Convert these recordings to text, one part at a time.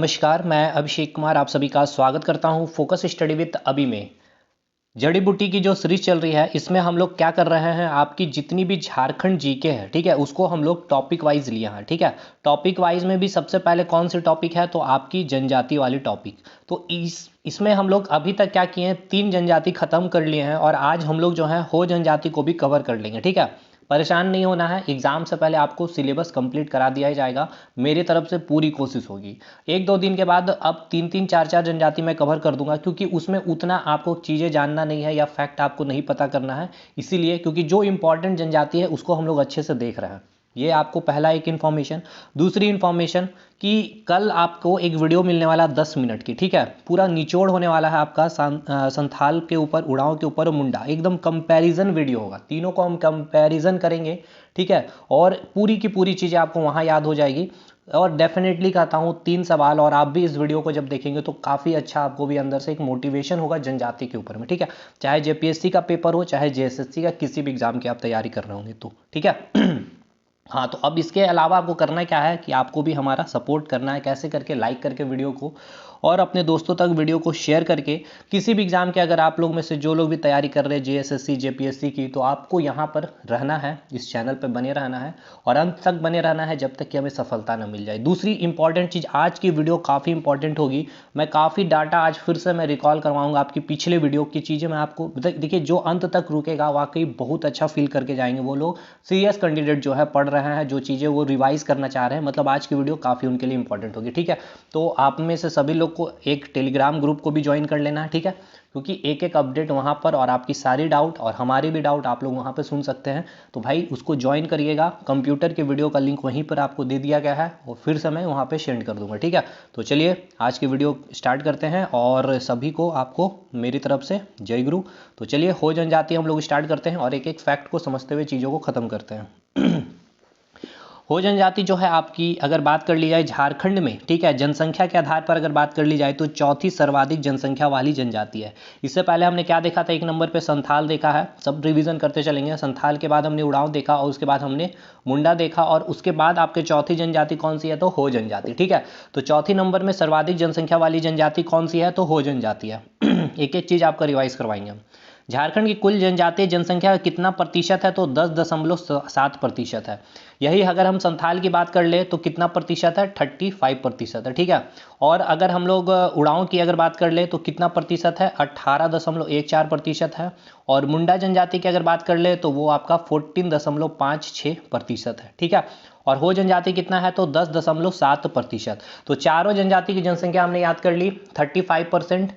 नमस्कार, मैं अभिषेक कुमार आप सभी का स्वागत करता हूं फोकस स्टडी विद अभी में। जड़ी बूटी की जो सीरीज चल रही है इसमें हम लोग क्या कर रहे हैं, आपकी जितनी भी झारखंड जीके है, ठीक है, उसको हम लोग टॉपिक वाइज लिए हैं। ठीक है, टॉपिक वाइज में भी सबसे पहले कौन सी टॉपिक है, तो आपकी जनजाति वाली टॉपिक। तो इसमें हम लोग अभी तक क्या किए हैं, 3 जनजाति खत्म कर लिए हैं और आज हम लोग जो है हो जनजाति को भी कवर कर लेंगे। ठीक है, परेशान नहीं होना है, एग्जाम से पहले आपको सिलेबस कंप्लीट करा दिया जाएगा। मेरी तरफ से पूरी कोशिश होगी। 1-2 दिन के बाद अब 3-3 4-4 जनजाति मैं कवर कर दूंगा, क्योंकि उसमें उतना आपको चीज़ें जानना नहीं है या फैक्ट आपको नहीं पता करना है। इसीलिए क्योंकि जो इंपॉर्टेंट जनजाति है उसको हम लोग अच्छे से देख रहे हैं। ये आपको पहला एक इन्फॉर्मेशन। दूसरी इन्फॉर्मेशन कि कल आपको एक वीडियो मिलने वाला 10 मिनट की, ठीक है, पूरा निचोड़ होने वाला है आपका संथाल के ऊपर, उड़ाव के ऊपर, मुंडा, एकदम कंपैरिजन वीडियो होगा। तीनों को हम कंपैरिजन करेंगे, ठीक है, और पूरी की पूरी चीज़ें आपको वहाँ याद हो जाएगी। और डेफिनेटली कहता हूँ 3 सवाल, और आप भी इस वीडियो को जब देखेंगे तो काफ़ी अच्छा आपको भी अंदर से एक मोटिवेशन होगा जनजाति के ऊपर में। ठीक है, चाहे जेपीएससी का पेपर हो, चाहे जेएसएससी का किसी भी एग्जाम की आप तैयारी कर रहे होंगे तो। ठीक है हाँ, तो अब इसके अलावा आपको करना क्या है कि आपको भी हमारा सपोर्ट करना है। कैसे करके, लाइक करके वीडियो को, और अपने दोस्तों तक वीडियो को शेयर करके। किसी भी एग्जाम के अगर आप लोग में से जो लोग भी तैयारी कर रहे हैं जेएसएससी जेपीएससी की, तो आपको यहाँ पर रहना है, इस चैनल पर बने रहना है और अंत तक बने रहना है जब तक कि हमें सफलता न मिल जाए। दूसरी इंपॉर्टेंट चीज़, आज की वीडियो काफ़ी इंपॉर्टेंट होगी। मैं काफ़ी डाटा आज फिर से मैं रिकॉल करवाऊंगा, आपकी पिछले वीडियो की चीज़ें मैं आपको देखिए, जो अंत तक रुकेगा वाकई बहुत अच्छा फील करके जाएंगे वो लोग। सीरियस कैंडिडेट जो है पढ़ रहे हैं, जो चीज़ें वो रिवाइज करना चाह रहे हैं, मतलब आज की वीडियो काफ़ी उनके लिए इंपॉर्टेंट होगी। ठीक है, तो आप में से सभी लोग को एक टेलीग्राम ग्रुप को भी ज्वाइन कर लेना है। ठीक है, क्योंकि एक एक अपडेट वहाँ पर, और आपकी सारी डाउट और हमारी भी डाउट आप लोग वहाँ पर सुन सकते हैं। तो भाई उसको ज्वाइन करिएगा। कंप्यूटर के वीडियो का लिंक वहीं पर आपको दे दिया गया है और फिर से मैं वहाँ पर सेंड कर दूंगा। ठीक है, तो चलिए आज की वीडियो स्टार्ट करते हैं, और सभी को आपको मेरी तरफ से जय गुरु। तो चलिए हो जनजाति हम लोग स्टार्ट करते हैं और एक एक फैक्ट को समझते हुए चीज़ों को ख़त्म करते हैं। हो जनजाति जो है आपकी, अगर बात कर ली जाए झारखंड में, ठीक है, जनसंख्या के आधार पर अगर बात कर ली जाए तो चौथी सर्वाधिक जनसंख्या वाली जनजाति है। इससे पहले हमने क्या देखा था, 1 नंबर पे संथाल देखा है, सब रिवीजन करते चलेंगे। संथाल के बाद हमने उड़ाव देखा, और उसके बाद हमने मुंडा देखा, और उसके बाद आपके चौथी जनजाति कौन सी है, तो हो जनजाति। ठीक है, तो चौथी नंबर में सर्वाधिक जनसंख्या वाली जनजाति कौन सी है, तो हो जनजाति है। एक एक चीज़ आपका रिवाइज करवाएंगे हम। झारखंड की कुल जनजातीय जनसंख्या कितना प्रतिशत है, तो 10.7% है। यही अगर हम संथाल की बात कर ले तो कितना प्रतिशत है, 35% है। ठीक है, और अगर हम लोग उड़ाव की अगर बात कर ले तो कितना प्रतिशत है, 18.14% है। और मुंडा जनजाति की अगर बात कर ले तो वो आपका 14.56% है। ठीक है, और हो जनजाति कितना है, तो 10.7%। तो चारों जनजाति की जनसंख्या हमने याद कर ली, 35%,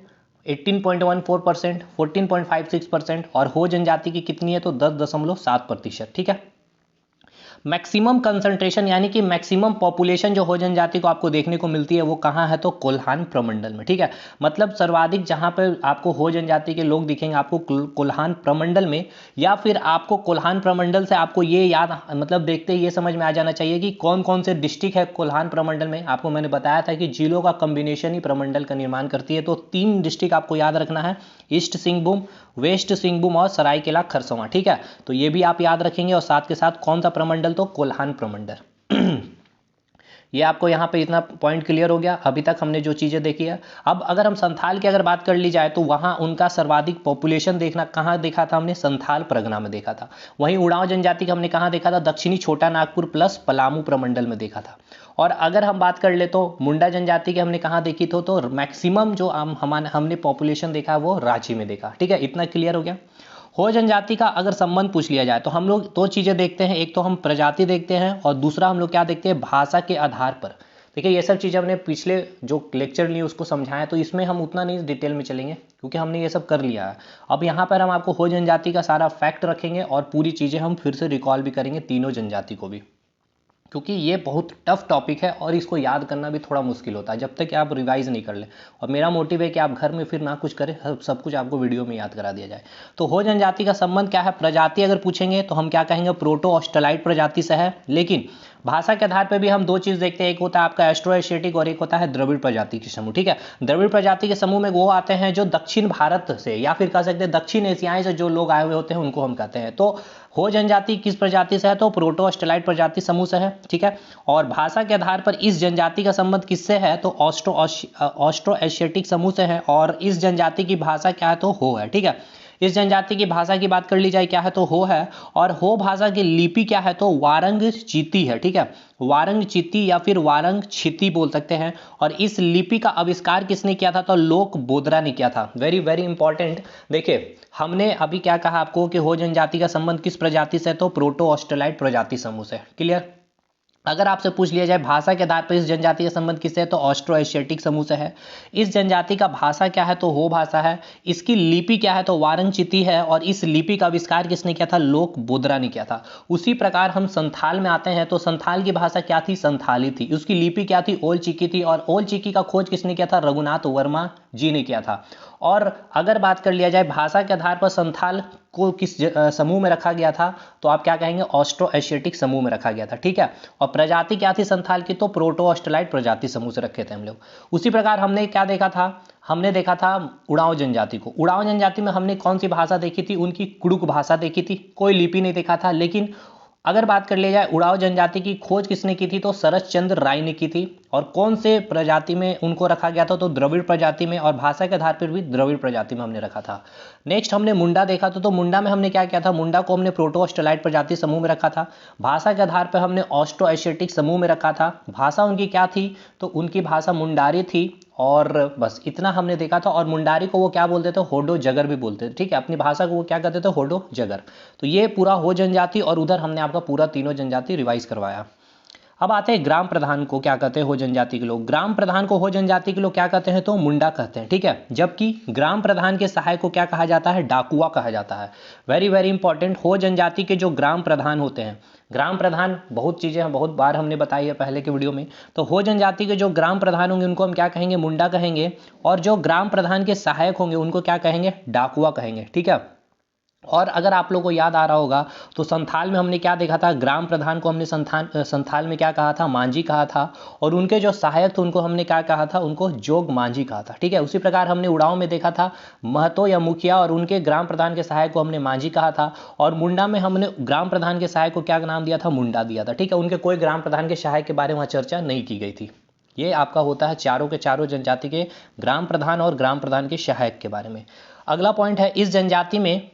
18.14%, 14.56%, और हो जनजाति की कितनी है, तो 10.7%। ठीक है, मैक्सिमम कंसंट्रेशन यानी कि मैक्सिमम पॉपुलेशन जो हो जनजाति को आपको देखने को मिलती है वो कहाँ है, तो कोल्हान प्रमंडल में। ठीक है, मतलब सर्वाधिक जहाँ पर आपको हो जनजाति के लोग दिखेंगे आपको कोल्हान प्रमंडल में, या फिर आपको कोल्हान प्रमंडल से आपको ये याद, मतलब देखते ही ये समझ में आ जाना चाहिए कि कौन कौन से डिस्ट्रिक्ट है कोल्हान प्रमंडल में। आपको मैंने बताया था कि जिलों का कॉम्बिनेशन ही प्रमंडल का निर्माण करती है। तो 3 डिस्ट्रिक्ट आपको याद रखना है, ईस्ट सिंहभूम, वेस्ट सिंहभूम और सरायकेला खरसावां। ठीक है, तो ये भी आप याद रखेंगे, और साथ के साथ कौन सा प्रमंडल, तो कोल्हान प्रमंडल। ये आपको यहाँ पे इतना पॉइंट क्लियर हो गया। अभी तक हमने जो चीज़ें देखी है, अब अगर हम संथाल की अगर बात कर ली जाए तो वहाँ उनका सर्वाधिक पॉपुलेशन देखना कहाँ देखा था हमने, संथाल परगना में देखा था। वहीं उड़ाव जनजाति का हमने कहाँ देखा था, दक्षिणी छोटा नागपुर प्लस पलामू प्रमंडल में देखा था। और अगर हम बात कर ले तो मुंडा जनजाति की हमने कहाँ देखी तो मैक्सिमम जो हमने पॉपुलेशन देखा वो रांची में देखा। ठीक है, इतना क्लियर हो गया। हो जनजाति का अगर संबंध पूछ लिया जाए तो हम लोग 2 चीज़ें देखते हैं, एक तो हम प्रजाति देखते हैं और दूसरा हम लोग क्या देखते हैं, भाषा के आधार पर। देखिए ये सब चीज़ हमने पिछले जो लेक्चर लिए उसको समझाया, तो इसमें हम उतना नहीं डिटेल में चलेंगे क्योंकि हमने ये सब कर लिया है। अब यहाँ पर हम आपको हो जनजाति का सारा फैक्ट रखेंगे और पूरी चीज़ें हम फिर से रिकॉल भी करेंगे, तीनों जनजाति को भी, क्योंकि ये बहुत टफ टॉपिक है और इसको याद करना भी थोड़ा मुश्किल होता है जब तक कि आप रिवाइज नहीं कर लें। और मेरा मोटिव है कि आप घर में फिर ना कुछ करें, सब कुछ आपको वीडियो में याद करा दिया जाए। तो हो जनजाति का संबंध क्या है, प्रजाति अगर पूछेंगे तो हम क्या कहेंगे, प्रोटो ऑस्ट्रेलाइट प्रजाति से है। लेकिन भाषा के आधार पर भी हम दो चीज़ देखते हैं, एक होता है आपका एस्ट्रो एशियाटिक और एक होता है द्रविड़ प्रजाति के समूह। ठीक है, द्रविड़ प्रजाति के समूह में वो आते हैं जो दक्षिण भारत से या फिर कह सकते हैं दक्षिण एशियाई से जो लोग आए हुए होते हैं उनको हम कहते हैं। तो हो जनजाति किस प्रजाति से है, तो प्रोटो ऑस्ट्रेलाइड प्रजाति समूह से है। ठीक है, और भाषा के आधार पर इस जनजाति का संबंध किससे है, तो ऑस्ट्रो एशियाटिक समूह से है। और इस जनजाति की भाषा क्या है, तो हो है। ठीक है, इस जनजाति की भाषा की बात कर ली जाए क्या है, तो हो है। और हो भाषा की लिपि क्या है, तो वारंग चीती है। ठीक है, वारंग चीती या फिर वारंग छिती बोल सकते हैं। और इस लिपि का आविष्कार किसने किया था, तो लोक बोदरा ने किया था। Very very important. देखिए हमने अभी क्या कहा आपको कि हो जनजाति का संबंध किस प्रजाति से, तो प्रोटो ऑस्ट्रेलाइड प्रजाति समूह से। क्लियर। अगर आपसे पूछ लिया जाए भाषा के आधार पर इस जनजाति का संबंध किससे है, तो ऑस्ट्रो एशियाटिक समूह से है। इस जनजाति का भाषा क्या है, तो हो भाषा है। इसकी लिपि क्या है, तो वारंगचिती है। और इस लिपि का आविष्कार किसने किया था, लोक बोदरा ने किया था। उसी प्रकार हम संथाल में आते हैं, तो संथाल की भाषा क्या थी, संथाली थी। उसकी लिपि क्या थी, ओल चिकी थी। और ओल चिकी का खोज किसने किया था, रघुनाथ वर्मा जी ने किया था। और अगर बात कर लिया जाए भाषा के आधार पर संथाल को किस समूह में रखा गया था, तो आप क्या कहेंगे, ऑस्ट्रो एशियाटिक समूह में रखा गया था। ठीक है, और प्रजाति क्या थी संथाल की, तो प्रोटो ऑस्ट्रेलाइड प्रजाति समूह से रखे थे हम लोग। उसी प्रकार हमने क्या देखा था, हमने देखा था उड़ाव जनजाति को। उड़ाव जनजाति में हमने कौन सी भाषा देखी थी, उनकी कुड़ुक भाषा देखी थी। कोई लिपि नहीं देखा था। लेकिन अगर बात कर लिया जाए उड़ाव जनजाति की खोज किसने की थी, तो शरद चंद्र राय ने की थी। और कौन से प्रजाति में उनको रखा गया था, तो द्रविड़ प्रजाति में। और भाषा के आधार पर भी द्रविड़ प्रजाति में हमने रखा था। नेक्स्ट हमने मुंडा देखा था, तो मुंडा में हमने क्या किया था, मुंडा को हमने प्रोटो ऑस्ट्रेलाइड प्रजाति समूह में रखा था। भाषा के आधार पर हमने ऑस्ट्रो एशियाटिक समूह में रखा था। भाषा उनकी क्या थी, तो उनकी भाषा मुंडारी थी। और बस इतना हमने देखा था। और मुंडारी को वो क्या बोलते थे, होडो जगर भी बोलते थे। ठीक है, अपनी भाषा को वो क्या कहते थे, होडो जगर। तो ये पूरा हो जनजाति और उधर हमने आपका पूरा तीनों जनजाति रिवाइज करवाया। अब आते हैं ग्राम प्रधान को क्या कहते हैं, हो जनजाति के लोग। ग्राम प्रधान को हो जनजाति के लोग क्या कहते हैं, तो मुंडा कहते हैं। ठीक है, जबकि ग्राम प्रधान के सहायक को क्या कहा जाता है, डाकुआ कहा जाता है। Very very important. हो जनजाति के जो ग्राम प्रधान होते हैं, ग्राम प्रधान बहुत चीज़ें बहुत बार हमने बताई है पहले के वीडियो में। तो हो जनजाति के जो ग्राम प्रधान होंगे उनको हम क्या कहेंगे, मुंडा कहेंगे। और जो ग्राम प्रधान के सहायक होंगे उनको क्या कहेंगे, डाकुआ कहेंगे। ठीक है, और अगर आप लोगों को याद आ रहा होगा तो संथाल में हमने क्या देखा था, ग्राम प्रधान को हमने संथाल में क्या कहा था, मांझी कहा था। और उनके जो सहायक थे उनको हमने क्या कहा था, उनको जोग मांझी कहा था। ठीक है, उसी प्रकार हमने उड़ाव में देखा था महतो या मुखिया, और उनके ग्राम प्रधान के सहायक को हमने मांझी कहा था। और मुंडा में हमने ग्राम प्रधान के सहायक को क्या नाम दिया था, मुंडा दिया था। ठीक है, उनके कोई ग्राम प्रधान के सहायक के बारे में चर्चा नहीं की गई थी। ये आपका होता है चारों के चारों जनजाति के ग्राम प्रधान और ग्राम प्रधान के सहायक के बारे में। अगला पॉइंट है, इस जनजाति में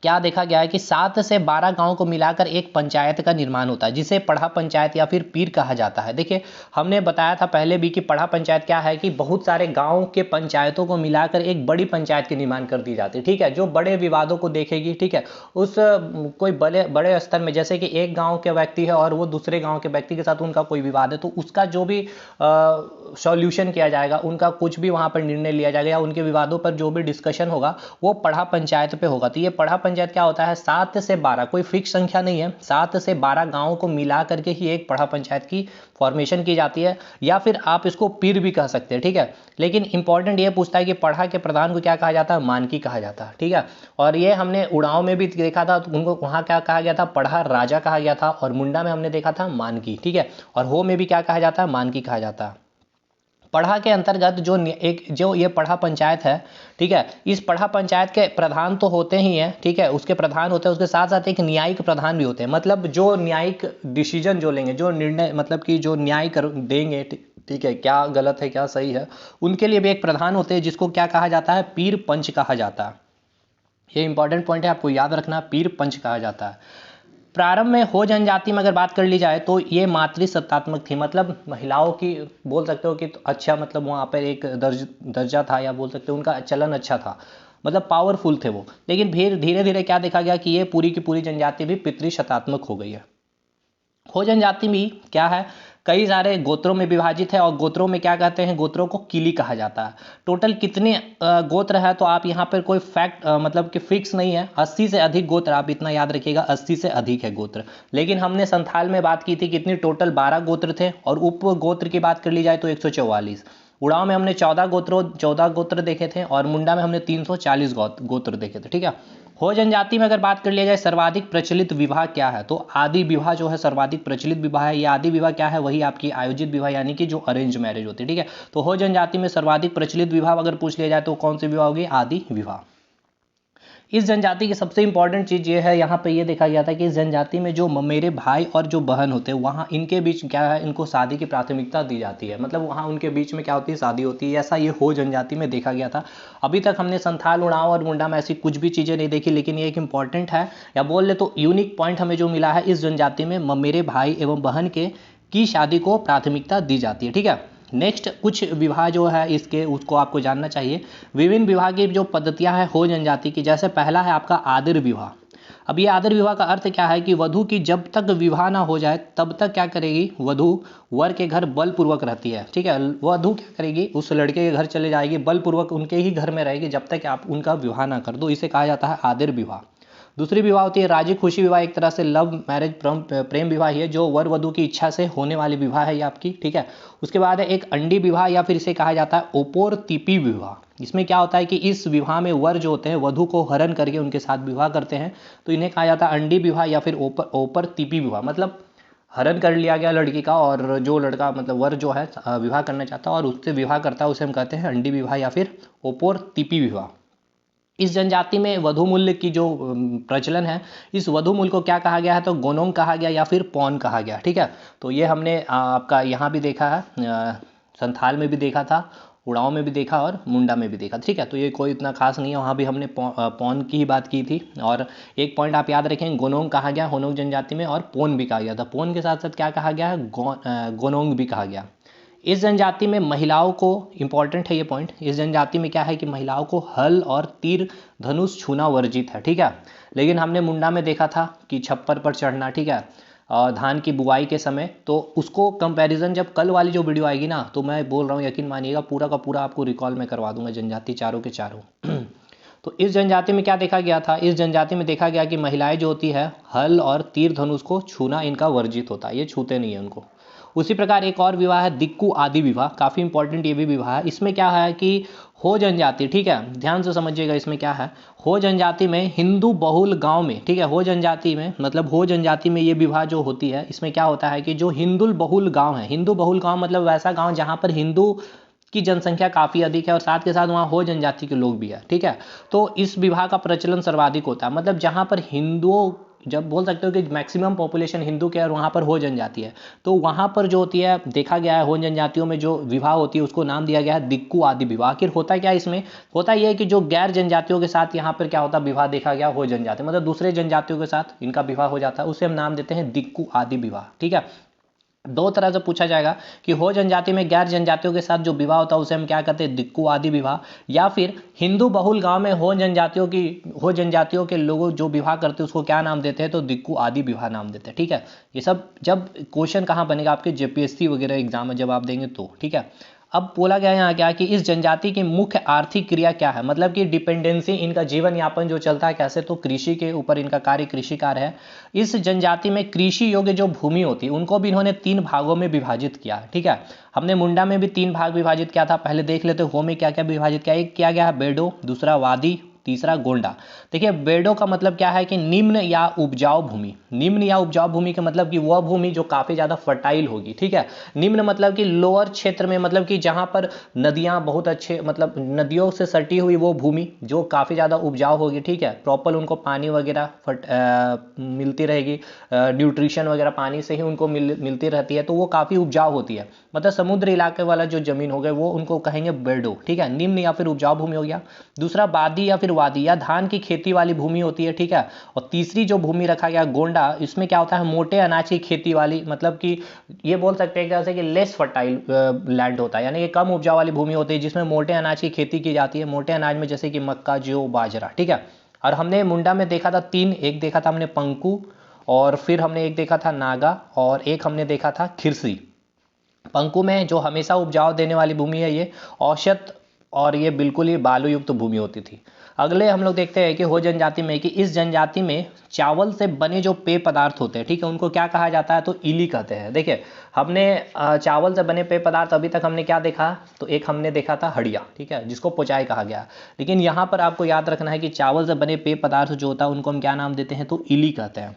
क्या देखा गया है कि 7 से 12 गांव को मिलाकर एक पंचायत का निर्माण होता है, जिसे पढ़ा पंचायत या फिर पीर कहा जाता है। देखिए हमने बताया था पहले भी कि पढ़ा पंचायत क्या है, कि बहुत सारे गांव के पंचायतों को मिलाकर एक बड़ी पंचायत के निर्माण कर दी जाती है। ठीक है, जो बड़े विवादों को देखेगी। ठीक है, उस कोई बड़े बड़े स्तर में, जैसे कि एक गाँव के व्यक्ति है और वो दूसरे गाँव के व्यक्ति के साथ उनका कोई विवाद है, तो उसका जो भी सॉल्यूशन किया जाएगा, उनका कुछ भी वहाँ पर निर्णय लिया जाएगा या उनके विवादों पर जो भी डिस्कशन होगा वो पढ़ा पंचायत पे होगा। तो ये पढ़ा पंचायत क्या होता है, 7 से 12, कोई फिक्स संख्या नहीं है, 7 से 12 गांवों को मिला करके ही एक पढ़ा पंचायत की फॉर्मेशन की जाती है। या फिर आप इसको पीर भी कह सकते हैं। ठीक है, लेकिन इंपॉर्टेंट ये पूछता है कि पढ़ा के प्रधान को क्या कहा जाता है, मानकी कहा जाता है। ठीक है, और ये हमने उड़ाव में भी देखा था, तो उनको वहाँ क्या कहा गया था, पढ़ा राजा कहा गया था। और मुंडा में हमने देखा था मानकी। ठीक है, और हो में भी क्या कहा जाता है, मानकी कहा जाता है। पढ़ा के अंतर्गत जो ये पढ़ा पंचायत है, ठीक है, इस पढ़ा पंचायत के प्रधान तो होते ही हैं। ठीक है, उसके प्रधान होते हैं, उसके साथ साथ एक न्यायिक प्रधान भी होते हैं। मतलब जो न्यायिक डिसीजन जो लेंगे, जो निर्णय मतलब कि जो न्याय कर देंगे, ठीक है, क्या गलत है क्या सही है, उनके लिए भी एक प्रधान होते हैं, जिसको क्या कहा जाता है, पीर पंच कहा जाता है। ये इंपॉर्टेंट पॉइंट है, आपको याद रखना, पीर पंच कहा जाता है। प्रारंभ में हो जनजाति में अगर बात कर ली जाए तो ये मातृसत्तात्मक थी। मतलब महिलाओं की बोल सकते हो कि तो अच्छा, मतलब वहाँ पर एक दर्जा था, या बोल सकते हो उनका चलन अच्छा था, मतलब पावरफुल थे वो। लेकिन फिर धीरे धीरे क्या देखा गया कि ये पूरी की पूरी जनजाति भी पितृसत्तात्मक हो गई है। हो जनजाति भी क्या है, कई सारे गोत्रों में विभाजित है। और गोत्रों में क्या कहते हैं, गोत्रों को किली कहा जाता है। टोटल कितने गोत्र है, तो आप यहाँ पर कोई फैक्ट मतलब कि फिक्स नहीं है, 80 से अधिक गोत्र, आप इतना याद रखिएगा, 80 से अधिक है गोत्र। लेकिन हमने संथाल में बात की थी कितनी, टोटल 12 गोत्र थे। और उप गोत्र की बात कर ली जाए तो 144। उड़ाव में हमने 14 गोत्र देखे थे। और मुंडा में हमने 340 गोत्र देखे थे। ठीक है, हो जनजाति में अगर बात कर लिया जाए सर्वाधिक प्रचलित विवाह क्या है, तो आदि विवाह जो है सर्वाधिक प्रचलित विवाह है। ये आदि विवाह क्या है, वही आपकी आयोजित विवाह यानी कि जो अरेंज मैरिज होती है, ठीक है। तो हो जनजाति में सर्वाधिक प्रचलित विवाह अगर पूछ लिया जाए तो कौन सी विवाह होगी, आदि विवाह। इस जनजाति की सबसे इंपॉर्टेंट चीज़ ये है, यहाँ पे ये देखा गया था कि इस जनजाति में जो ममेरे भाई और जो बहन होते हैं वहाँ इनके बीच क्या है, इनको शादी की प्राथमिकता दी जाती है। मतलब वहाँ उनके बीच में क्या होती है, शादी होती है। ऐसा ये हो जनजाति में देखा गया था। अभी तक हमने संथाल, उड़ाव और मुंडा में ऐसी कुछ भी चीज़ें नहीं देखी, लेकिन ये एक इंपॉर्टेंट है, या बोल ले तो यूनिक पॉइंट हमें जो मिला है, इस जनजाति में ममेरे भाई एवं बहन की शादी को प्राथमिकता दी जाती है, ठीक है। नेक्स्ट कुछ विवाह जो है इसके उसको आपको जानना चाहिए। विभिन्न विवाह की जो पद्धतियां हैं हो जनजाति की, जैसे पहला है आपका आदर विवाह। अब ये आदर विवाह का अर्थ क्या है कि वधु की जब तक विवाह ना हो जाए तब तक क्या करेगी, वधु वर के घर बलपूर्वक रहती है, ठीक है। वधु क्या करेगी, उस लड़के के घर चले जाएगी, बलपूर्वक उनके ही घर में रहेगी जब तक आप उनका विवाह ना कर दो। इसे कहा जाता है आदर विवाह। दूसरी विवाह होती है राजी खुशी विवाह, एक तरह से लव मैरिज, प्रेम विवाह है, जो वर वधु की इच्छा से होने वाली विवाह है ये आपकी, ठीक है। उसके बाद है एक अंडी विवाह, या फिर इसे कहा जाता है ओपोर तिपी विवाह। इसमें क्या होता है कि इस विवाह में वर जो होते हैं वधु को हरण करके उनके साथ विवाह करते हैं, तो इन्हें कहा जाता है अंडी विवाह या फिर ओपर तिपी विवाह। मतलब हरण कर लिया गया लड़की का, और जो लड़का मतलब वर जो है विवाह करना चाहता है और उससे विवाह करता है, उसे हम कहते हैं अंडी विवाह या फिर ओपोर तिपी विवाह। इस जनजाति में वधु मूल्य की जो प्रचलन है, इस वधु मूल्य को क्या कहा गया है, तो गोनोंग कहा गया या फिर पौन कहा गया, ठीक है। तो ये हमने आपका यहाँ भी देखा है, संथाल में भी देखा था, उड़ाव में भी देखा और मुंडा में भी देखा, ठीक है। तो ये कोई इतना खास नहीं है, वहाँ भी हमने पौन की ही बात की थी। और एक पॉइंट आप याद रखें, गोनोंग कहा गया होनोंग जनजाति में, और पौन भी कहा गया था। पौन के साथ साथ क्या कहा गया है, गोनोंग भी कहा गया। इस जनजाति में महिलाओं को, इंपॉर्टेंट है ये पॉइंट, इस जनजाति में क्या है कि महिलाओं को हल और तीर धनुष छूना वर्जित है, ठीक है। लेकिन हमने मुंडा में देखा था कि छप्पर पर चढ़ना, ठीक है, धान की बुआई के समय। तो उसको कंपैरिजन जब कल वाली जो वीडियो आएगी ना, तो मैं बोल रहा हूँ यकीन मानिएगा पूरा का पूरा आपको रिकॉल में करवा दूंगा, जनजाति चारों के चारों। तो इस जनजाति में क्या देखा गया था, इस जनजाति में देखा गया कि महिलाएं जो होती है हल और तीर धनुष को छूना इनका वर्जित होता है, ये छूते नहीं है उनको। उसी प्रकार एक और विवाह है दिक्कू आदि विवाह, काफ़ी इंपॉर्टेंट ये भी विवाह है। इसमें क्या है कि हो जनजाति, ठीक है, ध्यान से समझिएगा, इसमें क्या है, हो जनजाति में हिंदू बहुल गांव में, ठीक है, हो जनजाति में मतलब हो जनजाति में ये विवाह जो होती है, इसमें क्या होता है कि जो हिंदू बहुल गांव है, हिंदू बहुल गांव मतलब वैसा गांव जहां पर हिंदू की जनसंख्या काफ़ी अधिक है और साथ के साथ वहाँ हो जनजाति के लोग भी है, ठीक है। तो इस विवाह का प्रचलन सर्वाधिक होता है, मतलब जहाँ पर हिंदुओं, जब बोल सकते हो कि मैक्सिमम पॉपुलेशन हिंदू के और वहाँ पर हो जनजाति है, तो वहाँ पर जो होती है देखा गया है हो जनजातियों में जो विवाह होती है उसको नाम दिया गया है दिक्कू आदि विवाह। आखिर होता क्या है इसमें, होता यह है कि जो गैर जनजातियों के साथ यहाँ पर क्या होता है, विवाह देखा गया हो जनजाति, मतलब दूसरे जनजातियों के साथ इनका विवाह हो जाता है, उसे हम नाम देते हैं दिक्कू आदि विवाह, ठीक है। दो तरह से पूछा जाएगा कि हो जनजाति में गैर जनजातियों के साथ जो विवाह होता है उसे हम क्या कहते हैं, दिक्कू आदि विवाह, या फिर हिंदू बहुल गांव में हो जनजातियों के लोगों जो विवाह करते हैं उसको क्या नाम देते हैं, तो दिक्कू आदि विवाह नाम देते हैं, ठीक है। ये सब जब क्वेश्चन कहाँ बनेगा आपके जेपीएससी वगैरह एग्जाम में जब आप देंगे तो, ठीक है। अब बोला गया यहाँ क्या कि इस जनजाति की मुख्य आर्थिक क्रिया क्या है, मतलब कि डिपेंडेंसी, इनका जीवन यापन जो चलता है कैसे, तो कृषि के ऊपर इनका कार्य कृषि कार्य है। इस जनजाति में कृषि योग्य जो भूमि होती है उनको भी इन्होंने 3 भागों में विभाजित किया है, ठीक है। हमने मुंडा में भी 3 भाग विभाजित किया था, पहले देख लेते हो में क्या क्या विभाजित किया। एक किया गया है बेडो, दूसरा वादी, तीसरा गोंडा। देखिए बेडो का मतलब क्या है कि निम्न या उपजाऊ भूमि, निम्न या उपजाऊ भूमि का मतलब कि वह भूमि जो काफ़ी ज़्यादा फर्टाइल होगी, ठीक है। निम्न मतलब कि लोअर क्षेत्र में, मतलब कि जहाँ पर नदियाँ बहुत अच्छे, मतलब नदियों से सटी हुई वो भूमि जो काफ़ी ज़्यादा उपजाऊ होगी, ठीक है, प्रॉपर उनको पानी वगैरह मिलती रहेगी, न्यूट्रिशन वगैरह पानी से ही उनको मिलती रहती है, तो वो काफ़ी उपजाऊ होती है। मतलब समुद्र इलाके वाला जो जमीन हो गया वो उनको कहेंगे बेडो, ठीक है, निम्न या फिर उपजाऊ भूमि हो गया। दूसरा बादी या फिर वादी, या धान की खेती वाली भूमि होती है, ठीक है। और तीसरी जो भूमि रखा गया गोंडा, इसमें क्या होता है, मोटे अनाज की खेती वाली, मतलब कि ये बोल सकते हैं जैसे कि लेस फर्टाइल लैंड होता है, यानी कि कम उपजाऊ वाली भूमि होती है जिसमें मोटे अनाज की खेती की जाती है। मोटे अनाज में जैसे कि मक्का, जौ, बाजरा, ठीक है। और हमने मुंडा में देखा था 3, एक देखा था हमने पंकु, और फिर हमने एक देखा था नागा, और एक हमने देखा था खिरसी। पंकु में जो हमेशा उपजाऊ देने वाली भूमि है ये औसत, और ये बिल्कुल ही बालू युक्त भूमि होती थी। अगले हम लोग देखते हैं कि हो जनजाति में कि इस जनजाति में चावल से बने जो पेय पदार्थ होते हैं, ठीक है, उनको क्या कहा जाता है, तो इली कहते हैं। देखिए हमने चावल से बने पेय पदार्थ अभी तक हमने क्या देखा, तो एक हमने देखा था हड़िया, ठीक है, जिसको पोचाई कहा गया। लेकिन यहाँ पर आपको याद रखना है कि चावल से बने पेय पदार्थ जो होता है उनको हम क्या नाम देते हैं, तो इली कहते हैं।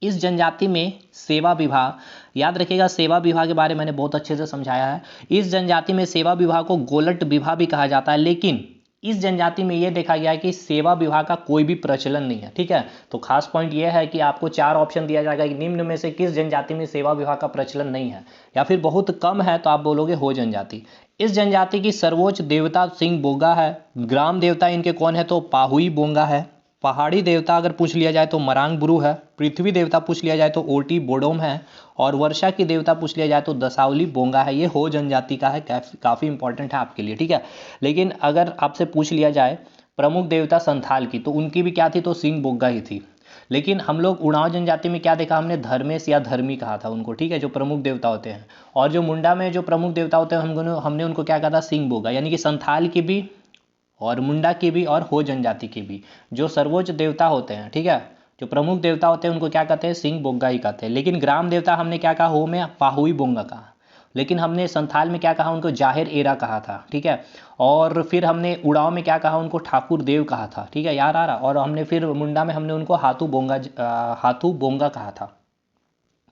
इस जनजाति में सेवा विवाह, याद रखिएगा सेवा विवाह के बारे में मैंने बहुत अच्छे से समझाया है। इस जनजाति में सेवा विवाह को गोलट विवाह भी कहा जाता है, लेकिन इस जनजाति में यह देखा गया है कि सेवा विवाह का कोई भी प्रचलन नहीं है, ठीक है। तो खास पॉइंट यह है कि आपको 4 ऑप्शन दिया जाएगा कि निम्न में से किस जनजाति में सेवा विवाह का प्रचलन नहीं है, या फिर बहुत कम है तो आप बोलोगे हो जनजाति। इस जनजाति की सर्वोच्च देवता सिंह बोगा है। ग्राम देवता इनके कौन है, तो पाहुई बोंगा है। पहाड़ी देवता अगर पूछ लिया जाए तो मरांग बुरु है। पृथ्वी देवता पूछ लिया जाए तो ओटी बोडोम है। और वर्षा की देवता पूछ लिया जाए तो दसावली बोंगा है। ये हो जनजाति का है, काफ़ी इंपॉर्टेंट है आपके लिए, ठीक है। लेकिन अगर आपसे पूछ लिया जाए प्रमुख देवता संथाल की, तो उनकी भी क्या थी, तो सिंह बोग्गा ही थी। लेकिन हम लोग उड़ाव जनजाति में क्या देखा हमने, धर्मेश या धर्मी कहा था उनको, ठीक है, जो प्रमुख देवता होते हैं। और जो मुंडा में जो प्रमुख देवता होते हैं हमने उनको क्या कहा था, सिंह बोगा। यानी कि संथाल की भी और मुंडा की भी और हो जनजाति की भी जो सर्वोच्च देवता होते हैं, ठीक है, जो प्रमुख देवता होते हैं उनको क्या कहते हैं, सिंह बोग्गा ही कहते हैं। लेकिन ग्राम देवता हमने क्या कहा, हो में पाहुई बोंगा कहा। लेकिन हमने संथाल में क्या कहा, उनको जाहिर एरा कहा था, ठीक है। और फिर हमने उड़ाव में क्या कहा, उनको ठाकुर देव कहा था, ठीक है, याद आ रहा। और हमने फिर मुंडा में हमने उनको हाथू बोंगा कहा था,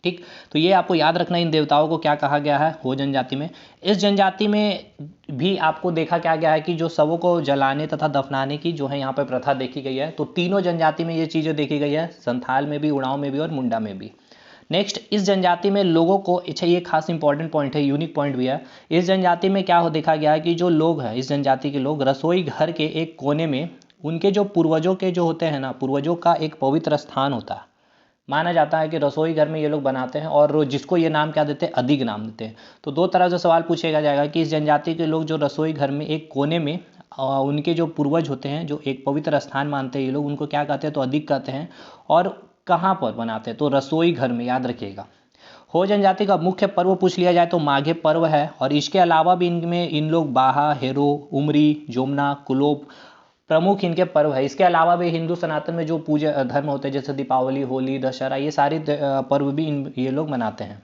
ठीक। तो ये आपको याद रखना, इन देवताओं को क्या कहा गया है, हो जनजाति में। इस जनजाति में भी आपको देखा क्या गया है कि जो शवों को जलाने तथा दफनाने की जो है यहाँ पर प्रथा देखी गई है। तो तीनों जनजाति में ये चीज़ें देखी गई है, संथाल में भी, उड़ाव में भी और मुंडा में भी। नेक्स्ट, इस जनजाति में लोगों को, अच्छा ये खास इंपॉर्टेंट पॉइंट है, यूनिक पॉइंट भी है। इस जनजाति में क्या हो देखा गया है कि जो लोग हैं, इस जनजाति के लोग रसोई घर के एक कोने में उनके जो पूर्वजों के जो होते हैं ना, पूर्वजों का एक पवित्र स्थान होता है। माना जाता है कि रसोई घर में ये लोग बनाते हैं और जिसको ये नाम क्या देते हैं, अधिक नाम देते हैं। तो दो तरह से सवाल पूछेगा जाएगा कि इस जनजाति के लोग जो रसोई घर में एक कोने में उनके जो पूर्वज होते हैं, जो एक पवित्र स्थान मानते हैं ये लोग, उनको क्या कहते हैं, तो अधिक कहते हैं। और कहाँ पर बनाते हैं, तो रसोई घर में, याद रखिएगा। हो जनजाति का मुख्य पर्व पूछ लिया जाए तो माघे पर्व है। और इसके अलावा भी इनमें इन लोग बाहा, हेरो, उमरी, जोमना, कुलोप प्रमुख इनके पर्व है। इसके अलावा भी हिंदू सनातन में जो पूजा धर्म होते हैं, जैसे दीपावली, होली, दशहरा, ये सारी पर्व भी ये लोग मनाते हैं।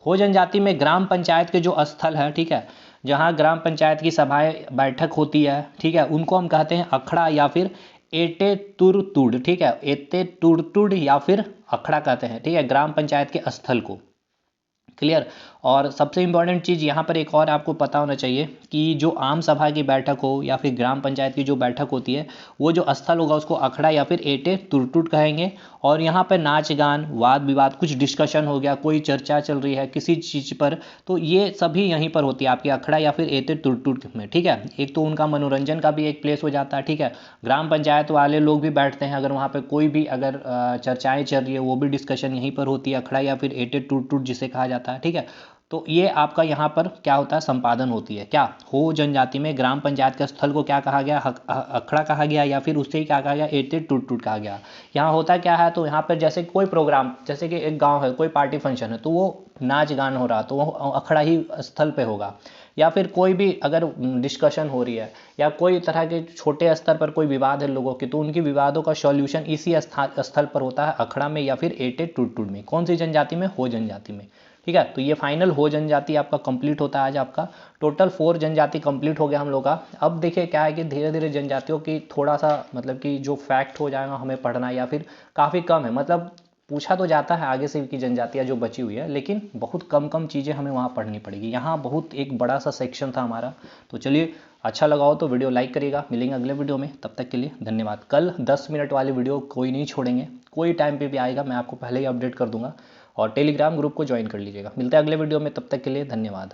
हो जनजाति में ग्राम पंचायत के जो स्थल है, ठीक है, जहाँ ग्राम पंचायत की सभाएं बैठक होती है, ठीक है, उनको हम कहते हैं अखड़ा या फिर एटे तुड़, ठीक है, एते तुड़ या फिर अखड़ा कहते हैं, ठीक है, ग्राम पंचायत के स्थल को। क्लियर। और सबसे इंपॉर्टेंट चीज़ यहाँ पर एक और आपको पता होना चाहिए कि जो आम सभा की बैठक हो या फिर ग्राम पंचायत की जो बैठक होती है, वो जो स्थल होगा उसको अखड़ा या फिर एटे तुरटुट कहेंगे। और यहाँ पर नाच गान, वाद विवाद, कुछ डिस्कशन हो गया, कोई चर्चा चल रही है किसी चीज़ पर, तो ये सभी यहीं पर होती है आपके अखड़ा या फिर एटे तुरटुट में, ठीक है। एक तो उनका मनोरंजन का भी एक प्लेस हो जाता है, ठीक है। ग्राम पंचायत वाले लोग भी बैठते हैं, अगर वहाँ पर कोई भी अगर चर्चाएँ चल रही है, वो भी डिस्कशन यहीं पर होती है, अखड़ा या फिर एटे तुरटुट जिसे कहा जाता है, ठीक है। तो ये आपका यहाँ पर क्या होता है, संपादन होती है। क्या हो जनजाति में ग्राम पंचायत के स्थल को क्या कहा गया, अखड़ा कहा गया, या फिर उससे ही क्या कहा गया, एटे टूट कहा गया। यहाँ होता क्या है, तो यहाँ पर जैसे कोई प्रोग्राम, जैसे कि एक गांव है, कोई पार्टी फंक्शन है, तो वो नाच गान हो रहा, तो वो अखड़ा ही स्थल पे होगा। या फिर कोई भी अगर डिस्कशन हो रही है या कोई तरह के छोटे स्तर पर कोई विवाद है लोगों के, तो उनकी विवादों का सॉल्यूशन इसी स्थल पर होता है, अखड़ा में या फिर एटे टूट में। कौन सी जनजाति में, हो जनजाति में, ठीक है। तो ये फाइनल हो जनजाति आपका कंप्लीट होता है आज आपका। टोटल 4 जनजाति कंप्लीट हो गया हम लोग का। अब देखिए क्या है कि धीरे धीरे जनजातियों की थोड़ा सा मतलब कि जो फैक्ट हो जाएगा हमें पढ़ना, या फिर काफ़ी कम है, मतलब पूछा तो जाता है आगे से की जनजातियाँ जो बची हुई है, लेकिन बहुत कम चीज़ें हमें वहाँ पढ़नी पड़ेगी। यहाँ बहुत एक बड़ा सा सेक्शन था हमारा। तो चलिए, अच्छा लगा हो तो वीडियो लाइक करिएगा। मिलेंगे अगले वीडियो में, तब तक के लिए धन्यवाद। कल 10 मिनट वाली वीडियो कोई नहीं छोड़ेंगे, कोई टाइम पे भी आएगा, मैं आपको पहले ही अपडेट कर दूंगा। और टेलीग्राम ग्रुप को ज्वाइन कर लीजिएगा। मिलते हैं अगले वीडियो में, तब तक के लिए धन्यवाद।